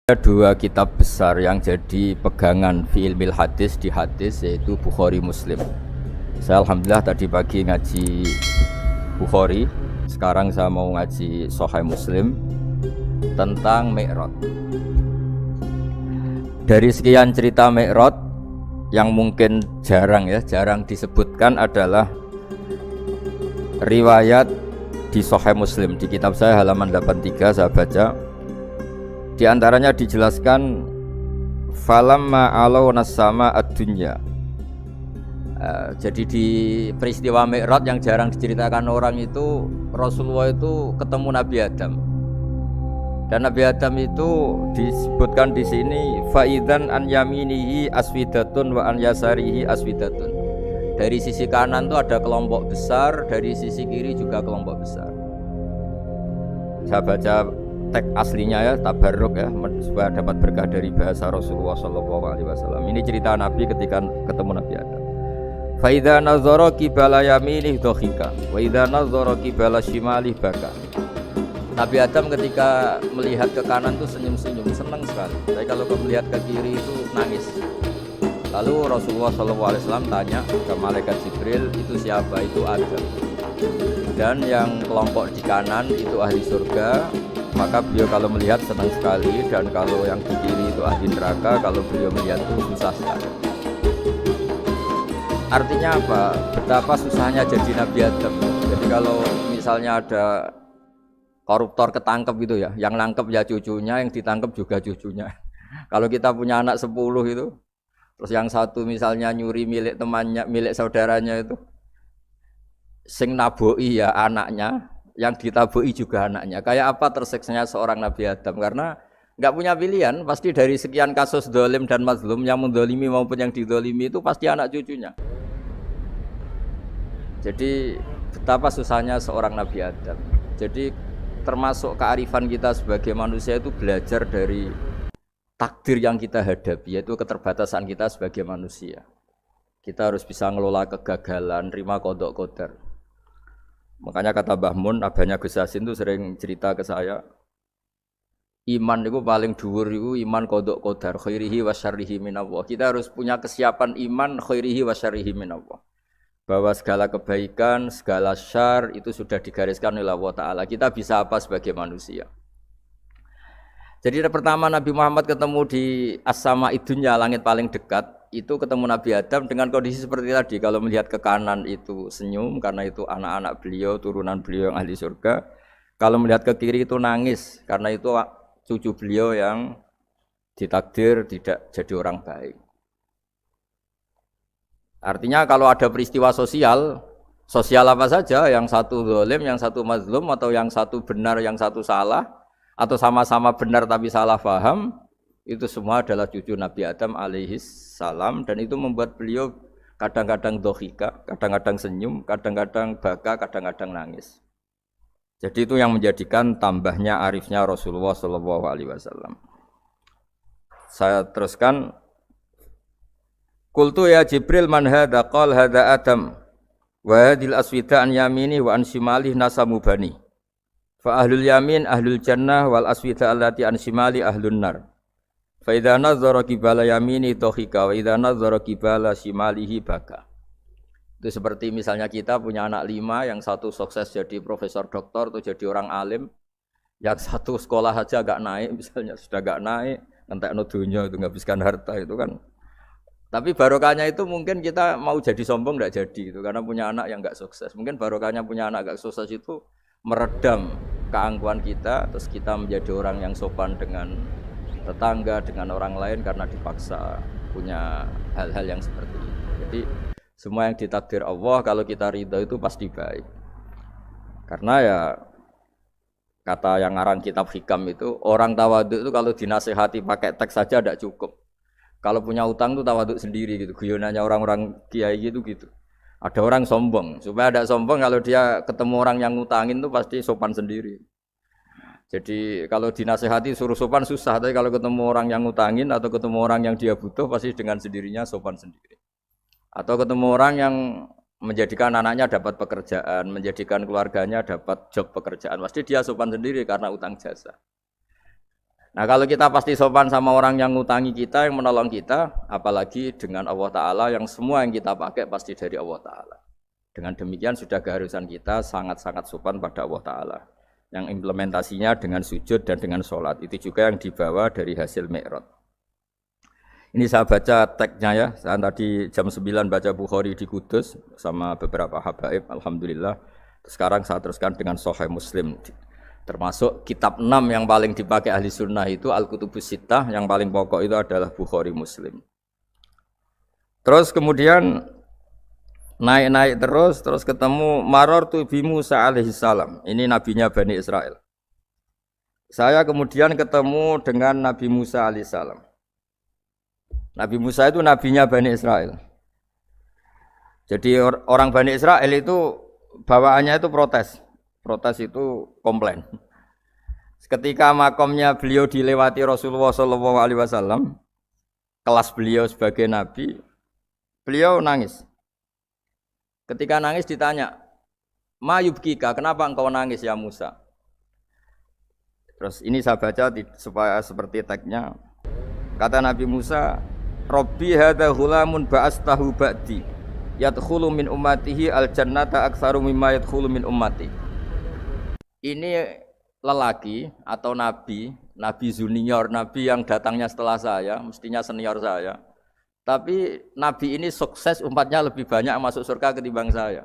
Ada dua kitab besar yang jadi pegangan fi ilmil hadis di hadis, yaitu Bukhari Muslim. Saya alhamdulillah tadi pagi ngaji Bukhari, sekarang saya mau ngaji Sahih Muslim tentang Mi'raj. Dari sekian cerita Mi'raj yang mungkin jarang disebutkan adalah riwayat di Sahih Muslim. Di kitab saya halaman 83 saya baca, di antaranya dijelaskan falamma alawna sama ad-dunya. Jadi di peristiwa Mi'raj yang jarang diceritakan orang itu, Rasulullah itu ketemu Nabi Adam. Dan Nabi Adam itu disebutkan di sini faidan an yaminihi aswidatun wa an yasarihi aswidatun. Dari sisi kanan itu ada kelompok besar, dari sisi kiri juga kelompok besar. Saya baca teks aslinya ya, tabarruk ya, supaya dapat berkah dari bahasa Rasulullah SAW. Ini cerita Nabi ketika ketemu Nabi Adam. Fa idza nazara qibala yaminih dhakhika wa idza nazara qibala shimalih baka. Nabi Adam ketika melihat ke kanan itu senyum-senyum, senang sekali. Tapi kalau melihat ke kiri itu nangis. Lalu Rasulullah SAW tanya ke malaikat Jibril, itu siapa? Itu Adam. Dan yang kelompok di kanan itu ahli surga. Maka beliau kalau melihat senang sekali, dan kalau yang di kiri itu ahli neraka, kalau beliau melihat itu susah sekali. Artinya apa? Betapa susahnya jadi Nabi Adam. Jadi kalau misalnya ada koruptor ketangkep gitu ya, yang nangkep ya cucunya, yang ditangkep juga cucunya. Kalau kita punya anak 10 itu, terus yang satu misalnya nyuri milik temannya, milik saudaranya itu, sing naboi ya anaknya, yang ditabui juga anaknya. Kayak apa tersiksanya seorang Nabi Adam? Karena nggak punya pilihan, pasti dari sekian kasus dolim dan mazlum, yang mendolimi maupun yang didolimi itu pasti anak cucunya. Jadi betapa susahnya seorang Nabi Adam. Jadi termasuk kearifan kita sebagai manusia itu belajar dari takdir yang kita hadapi, yaitu keterbatasan kita sebagai manusia. Kita harus bisa ngelola kegagalan, terima qadha qadar. Makanya kata Mbah Mun, abahnya Gus Yasin itu sering cerita ke saya, iman itu paling dhuwur itu iman qadha qadar, khairihi wa syarrihi minallah. Kita harus punya kesiapan iman khairihi wa syarrihi minallah. Bahwa segala kebaikan, segala syar itu sudah digariskan oleh Allah Ta'ala. Kita bisa apa sebagai manusia? Jadi pertama Nabi Muhammad ketemu di as-sama'id dunya, langit paling dekat, itu ketemu Nabi Adam dengan kondisi seperti tadi. Kalau melihat ke kanan itu senyum, karena itu anak-anak beliau, turunan beliau yang ahli surga. Kalau melihat ke kiri itu nangis, karena itu cucu beliau yang ditakdir tidak jadi orang baik. Artinya kalau ada peristiwa sosial apa saja, yang satu zalim, yang satu mazlum, atau yang satu benar, yang satu salah, atau sama-sama benar tapi salah paham, itu semua adalah cucu Nabi Adam alaihis salam, dan itu membuat beliau kadang-kadang dohika, kadang-kadang senyum, kadang-kadang baka, kadang-kadang nangis. Jadi itu yang menjadikan tambahnya arifnya Rasulullah SAW. Saya teruskan. Qultu ya Jibril man hadha? Qal hadha Adam wa hadhil aswida an yamini wa an shimali nasamu bani. Fa ahlul yamin ahlul jannah wal aswida allati an shimali ahlun nar. Fa idza nazara qibala yamini dhahika wa idza nazara qibala shimalihi baka. Itu seperti misalnya kita punya anak 5, yang satu sukses jadi profesor doktor atau jadi orang alim, yang satu sekolah saja agak naik, misalnya sudah agak naik, entekno dunya itu nghabiskan harta itu kan. Tapi barokahnya itu mungkin kita mau jadi sombong enggak jadi itu, karena punya anak yang enggak sukses. Mungkin barokahnya punya anak enggak sukses itu meredam keangkuhan kita, terus kita menjadi orang yang sopan dengan tetangga, dengan orang lain, karena dipaksa punya hal-hal yang seperti itu. Jadi semua yang ditakdir Allah, kalau kita ridha itu pasti baik. Karena ya kata yang ngarang kitab hikam itu, orang tawadhu itu kalau dinasihati pakai teks saja tidak cukup. Kalau punya utang itu tawaduk sendiri gitu. Guyonannya orang-orang kiai gitu. Ada orang sombong. Supaya ada sombong, kalau dia ketemu orang yang ngutangin itu pasti sopan sendiri. Jadi kalau dinasehati suruh sopan susah. Tapi kalau ketemu orang yang ngutangin atau ketemu orang yang dia butuh, pasti dengan sendirinya sopan sendiri. Atau ketemu orang yang menjadikan anaknya dapat pekerjaan, menjadikan keluarganya dapat job pekerjaan, pasti dia sopan sendiri karena utang jasa. Nah kalau kita pasti sopan sama orang yang ngutangi kita, yang menolong kita, apalagi dengan Allah Ta'ala yang semua yang kita pakai pasti dari Allah Ta'ala. Dengan demikian sudah keharusan kita sangat-sangat sopan pada Allah Ta'ala. Yang implementasinya dengan sujud dan dengan sholat. Itu juga yang dibawa dari hasil Mi'raj. Ini saya baca teksnya ya, saya tadi jam 9 baca Bukhari di Kudus sama beberapa habaib, Alhamdulillah. Sekarang saya teruskan dengan Sahih Muslim. Termasuk kitab 6 yang paling dipakai ahli sunnah itu Al-Kutubus Sittah, yang paling pokok itu adalah Bukhari Muslim. Terus kemudian naik-naik terus ketemu Marartu bi Musa alaihi salam. Ini nabinya Bani Israel. Saya kemudian ketemu dengan Nabi Musa alaihi salam. Nabi Musa itu nabinya Bani Israel. Jadi orang Bani Israel itu bawaannya itu protes. Protes itu komplain. Ketika makomnya beliau dilewati Rasulullah SAW, kelas beliau sebagai nabi, beliau nangis. Ketika nangis ditanya, "Ma yubkika, kenapa engkau nangis ya Musa?" Terus ini saya baca supaya seperti teksnya. Kata Nabi Musa, "Rabbi hadza ghulamun ba'astahu ba'di, yadkhulu min ummatihi al-jannata aktsaru mimma yadkhulu min ummati." Ini lelaki atau nabi junior, nabi yang datangnya setelah saya, mestinya senior saya. Tapi nabi ini sukses, umatnya lebih banyak masuk surga ketimbang saya.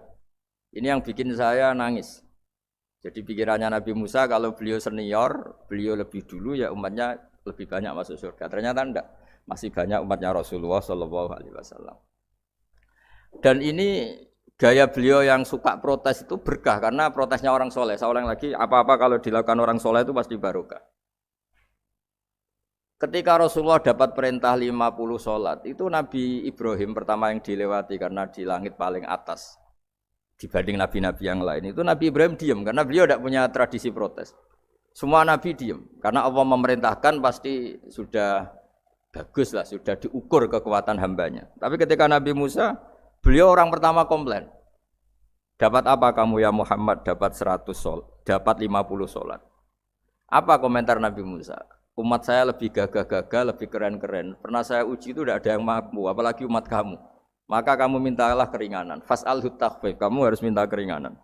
Ini yang bikin saya nangis. Jadi pikirannya Nabi Musa kalau beliau senior, beliau lebih dulu ya umatnya lebih banyak masuk surga. Ternyata enggak, masih banyak umatnya Rasulullah SAW. Dan ini gaya beliau yang suka protes itu berkah karena protesnya orang soleh. Saya ulang lagi, apa-apa kalau dilakukan orang soleh itu pasti barokah. Ketika Rasulullah dapat perintah 50 sholat, itu Nabi Ibrahim pertama yang dilewati karena di langit paling atas dibanding nabi-nabi yang lain. Itu Nabi Ibrahim diam karena beliau tidak punya tradisi protes. Semua nabi diam karena Allah memerintahkan pasti sudah bagus lah, sudah diukur kekuatan hambanya. Tapi ketika Nabi Musa, beliau orang pertama komplain. Dapat apa kamu ya Muhammad? Dapat 100 sholat, dapat 50 sholat. Apa komentar Nabi Musa? Umat saya lebih gagah-gagah, lebih keren-keren. Pernah saya uji itu tidak ada yang mampu, apalagi umat kamu. Maka kamu mintalah keringanan. Fas'alhu takhfif, kamu harus minta keringanan.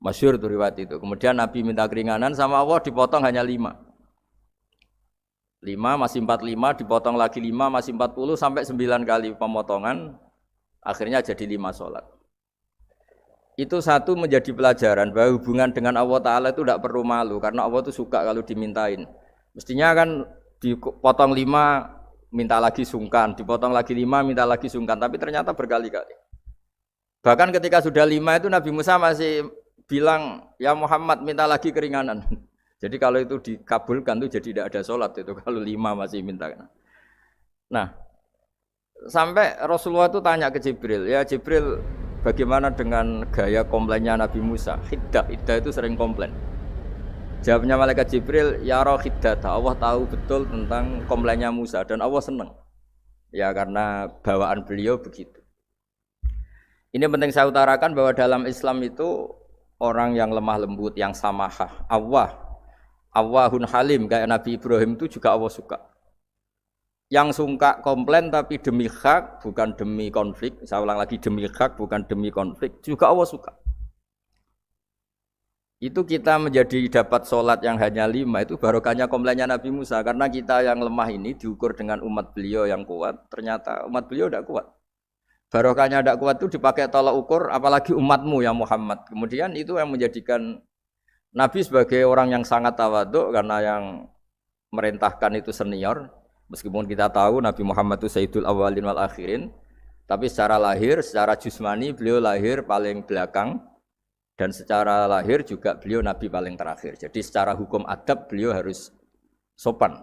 Masyhur itu riwayat itu. Kemudian Nabi minta keringanan sama Allah dipotong hanya 5. 5 masih 45, dipotong lagi 5 masih 40 sampai 9 kali pemotongan. Akhirnya jadi 5 sholat. Itu satu menjadi pelajaran bahwa hubungan dengan Allah Ta'ala itu tidak perlu malu. Karena Allah itu suka kalau dimintain. Mestinya kan dipotong 5, minta lagi sungkan. Dipotong lagi 5, minta lagi sungkan. Tapi ternyata berkali-kali. Bahkan ketika sudah 5 itu Nabi Musa masih bilang, ya Muhammad minta lagi keringanan. Jadi kalau itu dikabulkan itu jadi tidak ada sholat. Itu kalau 5 masih minta. Nah, sampai Rasulullah itu tanya ke Jibril, ya Jibril bagaimana dengan gaya komplainnya Nabi Musa? Hiddah itu sering komplain. Jawabnya malaikat Jibril, ya roh hiddah, Allah tahu betul tentang komplainnya Musa dan Allah senang. Ya karena bawaan beliau begitu. Ini penting saya utarakan bahwa dalam Islam itu orang yang lemah lembut, yang samahah, Allahun halim kayak Nabi Ibrahim itu juga Allah suka. Yang suka komplain tapi demi hak bukan demi konflik. Saya ulang lagi, demi hak bukan demi konflik juga Allah suka. Itu kita menjadi dapat sholat yang hanya 5 itu barokahnya komplainnya Nabi Musa. Karena kita yang lemah ini diukur dengan umat beliau yang kuat. Ternyata umat beliau tidak kuat. Barokahnya tidak kuat itu dipakai tolak ukur apalagi umatmu ya Muhammad. Kemudian itu yang menjadikan Nabi sebagai orang yang sangat tawadhu karena yang merintahkan itu senior. Meskipun kita tahu Nabi Muhammad itu Sayyidul Awwalin wal Akhirin, tapi secara lahir, secara jusmani beliau lahir paling belakang dan secara lahir juga beliau Nabi paling terakhir. Jadi secara hukum adab beliau harus sopan.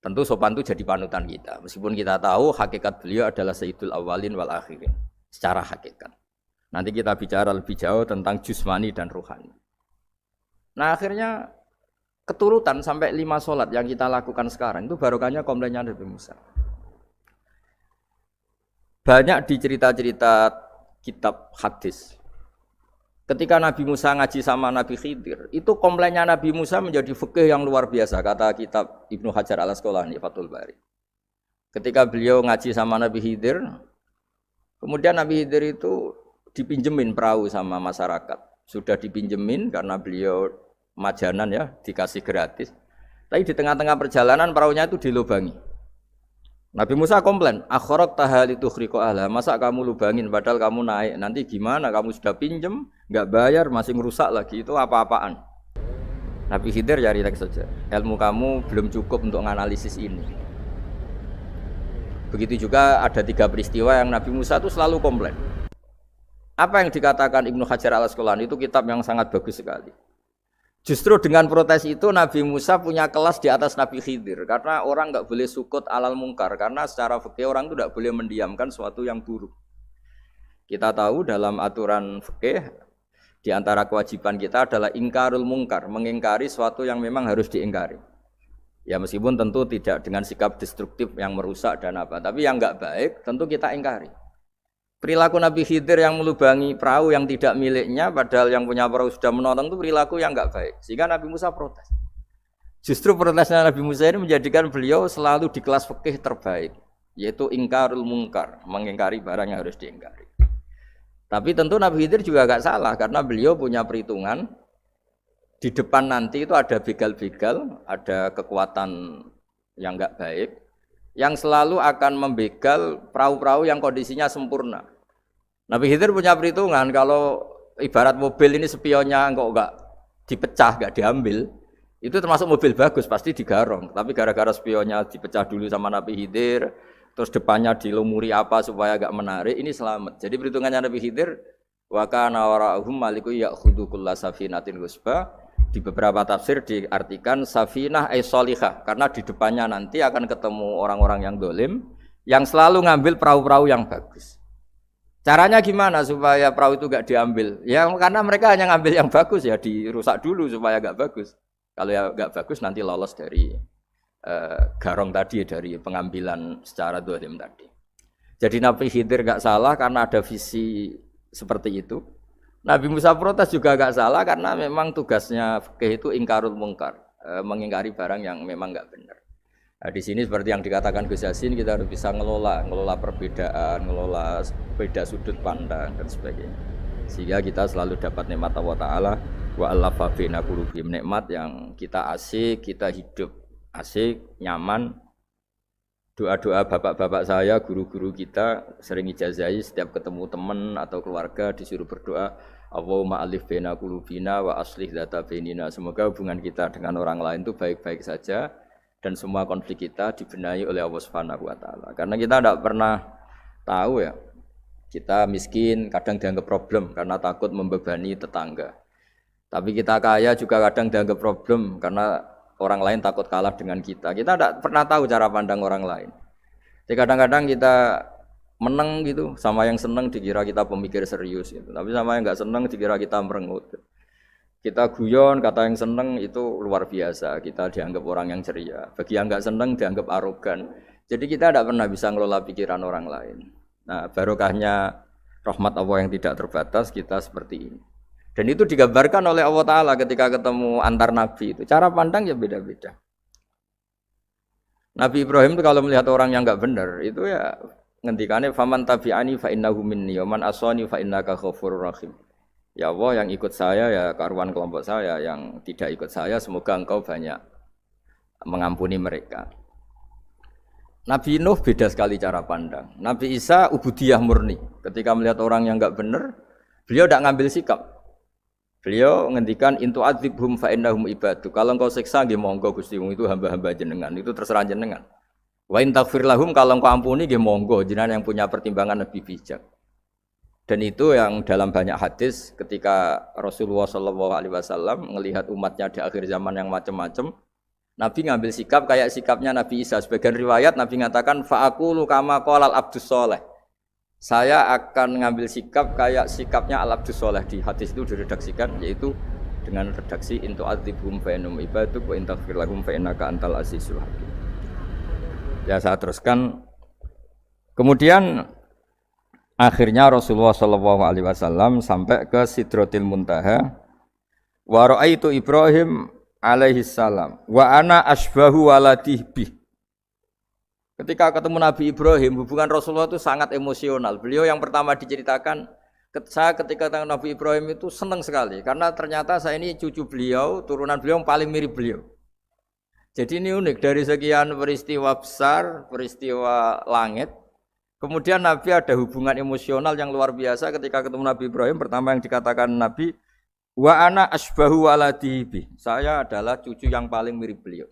Tentu sopan itu jadi panutan kita. Meskipun kita tahu hakikat beliau adalah Sayyidul Awwalin wal Akhirin secara hakikat. Nanti kita bicara lebih jauh tentang jusmani dan ruhani. Nah akhirnya keturutan sampai 5 sholat yang kita lakukan sekarang itu barokahnya komplainnya Nabi Musa. Banyak di cerita-cerita kitab hadis Ketika Nabi Musa ngaji sama Nabi Khidir, itu komplainnya Nabi Musa menjadi fikih yang luar biasa, kata kitab Ibnu Hajar Al-Asqalani Fathul Bari. Ketika beliau ngaji sama Nabi Khidir, kemudian Nabi Khidir itu dipinjemin perahu sama masyarakat. Sudah dipinjemin karena beliau majanan ya, dikasih gratis. Tapi di tengah-tengah perjalanan perahunya itu dilubangi. Nabi Musa komplain, akhirat tahal itu khriqo ahla, masa kamu lubangin padahal kamu naik, nanti gimana, kamu sudah pinjem, nggak bayar, masih ngerusak lagi, itu apa-apaan. Nabi Khidir ya rileks saja, ilmu kamu belum cukup untuk menganalisis ini. Begitu juga ada 3 peristiwa yang Nabi Musa itu selalu komplain. Apa yang dikatakan Ibnu Hajar Al-Asqalani itu kitab yang sangat bagus sekali. Justru dengan protes itu Nabi Musa punya kelas di atas Nabi Khidir. Karena orang enggak boleh sukut alal mungkar. Karena secara fikih orang itu tidak boleh mendiamkan sesuatu yang buruk. Kita tahu dalam aturan fikih, di antara kewajiban kita adalah ingkarul mungkar. Mengingkari sesuatu yang memang harus diingkari. Ya meskipun tentu tidak dengan sikap destruktif yang merusak dan apa. Tapi yang enggak baik tentu kita ingkari. Perilaku Nabi Khidir yang melubangi perahu yang tidak miliknya, padahal yang punya perahu sudah menonton, itu perilaku yang enggak baik. Sehingga Nabi Musa protes. Justru protesnya Nabi Musa ini menjadikan beliau selalu di kelas fikih terbaik, yaitu ingkarul mungkar, mengingkari barang yang harus diingkari. Tapi tentu Nabi Khidir juga enggak salah, karena beliau punya perhitungan, di depan nanti itu ada begal-begal, ada kekuatan yang enggak baik, yang selalu akan membegal perahu-perahu yang kondisinya sempurna. Nabi Khidir punya perhitungan, kalau ibarat mobil ini spionnya enggak dipecah, enggak diambil, itu termasuk mobil bagus, pasti digarong. Tapi gara-gara spionnya dipecah dulu sama Nabi Khidir, terus depannya dilumuri apa supaya enggak menarik, ini selamat. Jadi perhitungannya Nabi Khidir, wa kana wara'uhum maliku ya'khudhu kulla safinatin ghusba. Di beberapa tafsir diartikan safinah ay sholihah, karena di depannya nanti akan ketemu orang-orang yang dolim yang selalu ngambil perahu-perahu yang bagus. Caranya gimana supaya perahu itu gak diambil? Ya karena mereka hanya ngambil yang bagus, ya dirusak dulu supaya gak bagus. Kalau ya gak bagus nanti lolos dari garong tadi, dari pengambilan secara dolim tadi. Jadi Nabi Khidir gak salah karena ada visi seperti itu. Nabi Musa protes juga agak salah karena memang tugasnya fikih itu ingkarul mungkar, mengingkari barang yang memang enggak benar. Nah, di sini seperti yang dikatakan Gus Yassin, kita harus bisa ngelola perbedaan, ngelola beda sudut pandang dan sebagainya. Sehingga kita selalu dapat nikmat Allah Taala wa allafa baina qulubihim, nikmat yang kita asik, kita hidup asik, nyaman. Doa-doa bapak-bapak saya, guru-guru kita sering ijazahi setiap ketemu teman atau keluarga disuruh berdoa, Allahumma alif baina qulubina wa aslih dzata bainina. Semoga hubungan kita dengan orang lain itu baik-baik saja dan semua konflik kita dibenahi oleh Allah Subhanahu wa taala. Karena kita tidak pernah tahu ya, kita miskin kadang dianggap problem karena takut membebani tetangga. Tapi kita kaya juga kadang dianggap problem karena orang lain takut kalah dengan kita. Kita tidak pernah tahu cara pandang orang lain. Jadi kadang-kadang kita menang gitu, sama yang senang dikira kita pemikir serius gitu. Tapi sama yang nggak senang dikira kita merengut. Kita guyon, kata yang senang itu luar biasa. Kita dianggap orang yang ceria. Bagi yang nggak senang dianggap arogan. Jadi kita tidak pernah bisa ngelola pikiran orang lain. Nah, barokahnya rahmat Allah yang tidak terbatas kita seperti ini. Dan itu digambarkan oleh Allah Ta'ala ketika ketemu antar Nabi itu. Cara pandang ya beda-beda. Nabi Ibrahim itu kalau melihat orang yang enggak benar, itu ya ngendikannya faman tabi'ani fa innahu minni wa man asani fa innaka ghafurur rahim. Ya Allah, yang ikut saya ya karuan kelompok saya, yang tidak ikut saya semoga engkau banyak mengampuni mereka. Nabi Nuh beda sekali cara pandang. Nabi Isa ubudiyah murni. Ketika melihat orang yang enggak benar, beliau tidak ngambil sikap. Beliau ngendikan intu adzibhum fa innahum ibadu. Kalau engkau siksa nggih monggo Gusti, wong itu hamba-hamba jenengan, itu terserah jenengan. Wa in taghfir lahum, kalau engkau ampuni nggih monggo, jenengan yang punya pertimbangan lebih bijak. Dan itu yang dalam banyak hadis ketika Rasulullah SAW melihat umatnya di akhir zaman yang macam-macam, Nabi ngambil sikap kayak sikapnya Nabi Isa. Sebagian riwayat Nabi mengatakan fa aqulu kama qalal abdus sholeh. Saya akan ngambil sikap kayak sikapnya al-abdus sholeh. Di hadis itu diredaksikan, yaitu dengan redaksi intu adzibhum fa innahum ibaduk wa in taghfir lahum fa innaka antal azizul hakim. Ya saya teruskan. Kemudian Akhirnya Rasulullah Shallallahu Alaihi Wasallam sampai ke Sidratil Muntaha. Wa ra'aitu Ibrahim alaihi salam wa ana asbahu waladih bih. Ketika ketemu Nabi Ibrahim, hubungan Rasulullah itu sangat emosional. Beliau yang pertama diceritakan, saya ketika ketemu Nabi Ibrahim itu senang sekali karena ternyata saya ini cucu beliau, turunan beliau yang paling mirip beliau. Jadi ini unik dari sekian peristiwa besar, peristiwa langit. Kemudian Nabi ada hubungan emosional yang luar biasa ketika ketemu Nabi Ibrahim. Pertama yang dikatakan Nabi, wa ana asbahu waladi bi. Saya adalah cucu yang paling mirip beliau.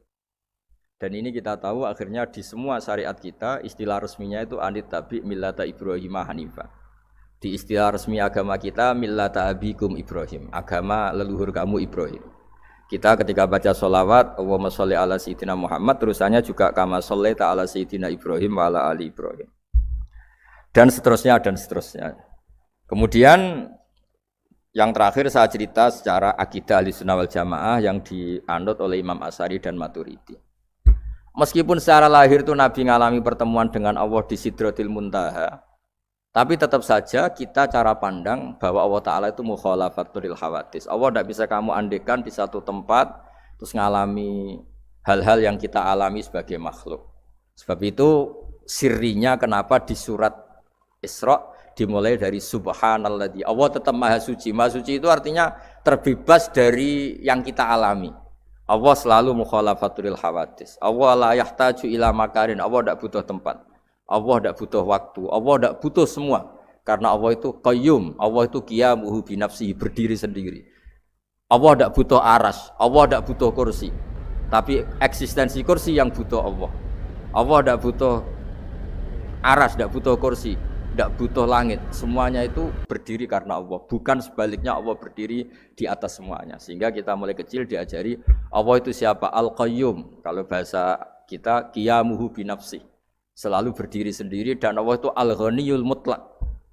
Dan ini kita tahu akhirnya di semua syariat kita istilah resminya itu anit tabi millata Ibrahim hanifa. Di istilah resmi agama kita millata abikum Ibrahim, agama leluhur kamu Ibrahim. Kita ketika baca sholawat Allahumma sholli ala sayyidina Muhammad, terusannya juga kama shollaita ala sayyidina Ibrahim wa ala ali Ibrahim. Dan seterusnya dan seterusnya. Kemudian yang terakhir saya cerita secara akidah Ahlussunnah wal Jamaah yang dianut oleh Imam Asy'ari dan Maturidi. Meskipun secara lahir itu Nabi mengalami pertemuan dengan Allah di Sidratil Muntaha, tapi tetap saja kita cara pandang bahwa Allah Ta'ala itu mukhalafatul hawadis. Allah tidak bisa kamu andekan di satu tempat terus mengalami hal-hal yang kita alami sebagai makhluk. Sebab itu sirinya kenapa di surat Isra dimulai dari subhanalladzi. Allah tetap maha suci. Maha suci itu artinya terbebas dari yang kita alami. Allah selalu mukhalafatul hawadis. Allah la yahtaju ila makarin. Allah tidak butuh tempat. Allah tidak butuh waktu. Allah tidak butuh semua. Karena Allah itu qayyum. Allah itu qiyamuhu bi nafsihi, berdiri sendiri. Allah tidak butuh aras. Allah tidak butuh kursi. Tapi eksistensi kursi yang butuh Allah. Allah tidak butuh aras, tidak butuh kursi. Tidak butuh langit, semuanya itu berdiri karena Allah. Bukan sebaliknya Allah berdiri di atas semuanya. Sehingga kita mulai kecil diajari Allah itu siapa? Al-Qayyum. Kalau bahasa kita qiyamuhu binafsih, selalu berdiri sendiri. Dan Allah itu Al-Ghaniyul Mutlaq,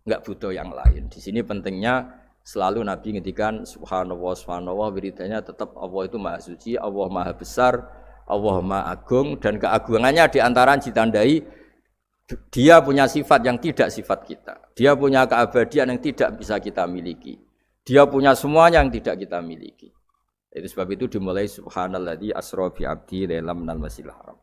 enggak butuh yang lain. Di sini pentingnya selalu Nabi ngendikan subhanallah, subhanallah, wiridanya tetap Allah itu maha suci, Allah maha besar, Allah maha agung. Dan keagungannya diantara ditandai dia punya sifat yang tidak sifat kita. Dia punya keabadian yang tidak bisa kita miliki. Dia punya semuanya yang tidak kita miliki. Itu sebab itu dimulai subhanalladzi asra bi 'abdi lailam minal masjidil haram.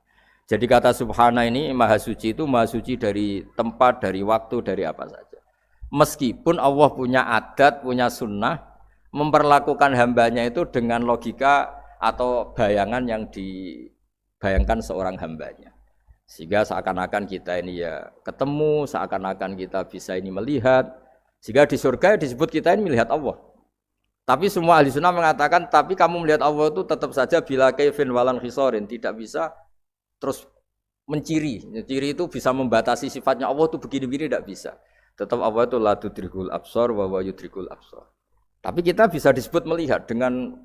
Jadi kata subhana ini maha suci itu maha suci dari tempat, dari waktu, dari apa saja. Meskipun Allah punya adat, punya sunnah memperlakukan hambanya itu dengan logika atau bayangan yang dibayangkan seorang hambanya. Sehingga seakan-akan kita ini ya ketemu, seakan-akan kita bisa ini melihat. Sehingga di surga disebut kita ini melihat Allah. Tapi semua ahli sunnah mengatakan, tapi kamu melihat Allah itu tetap saja bila kaifin walan khisorin, tidak bisa terus menciri. Ciri itu bisa membatasi sifatnya Allah itu begini-begini, tidak bisa. Tetap Allah itu la tudrikul absar wa huwa yudrikul absar. Tapi kita bisa disebut melihat dengan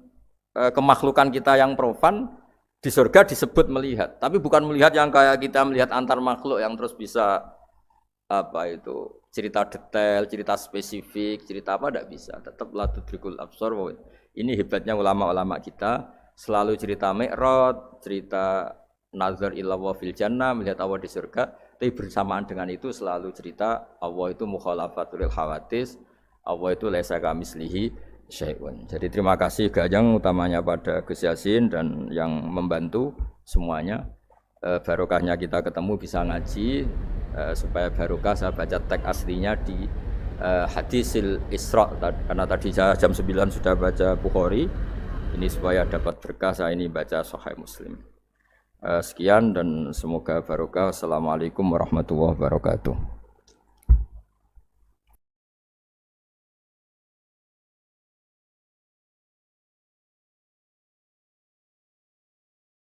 kemakhlukan kita yang profan. Di surga disebut melihat, tapi bukan melihat yang kayak kita melihat antar makhluk yang terus bisa apa itu cerita detail, cerita spesifik, cerita apa tidak bisa. Tetap la tudrikul absar. Ini hebatnya ulama-ulama kita, selalu cerita Mi'raj, cerita nazar ila wa fil jannah, melihat Allah di surga, tapi bersamaan dengan itu selalu cerita Allah itu mukhalafatul hawadis, Allah itu laisa kamislihi syai'un. Jadi terima kasih Gajang utamanya pada Gus Yasin dan yang membantu semuanya. Barokahnya kita ketemu bisa ngaji, supaya barokah saya baca teks aslinya di Hadisil Isra, karena tadi saya jam 9 sudah baca Bukhari. Ini supaya dapat berkah saya ini baca Sahih Muslim. Sekian dan semoga barokah. Assalamualaikum warahmatullahi wabarakatuh.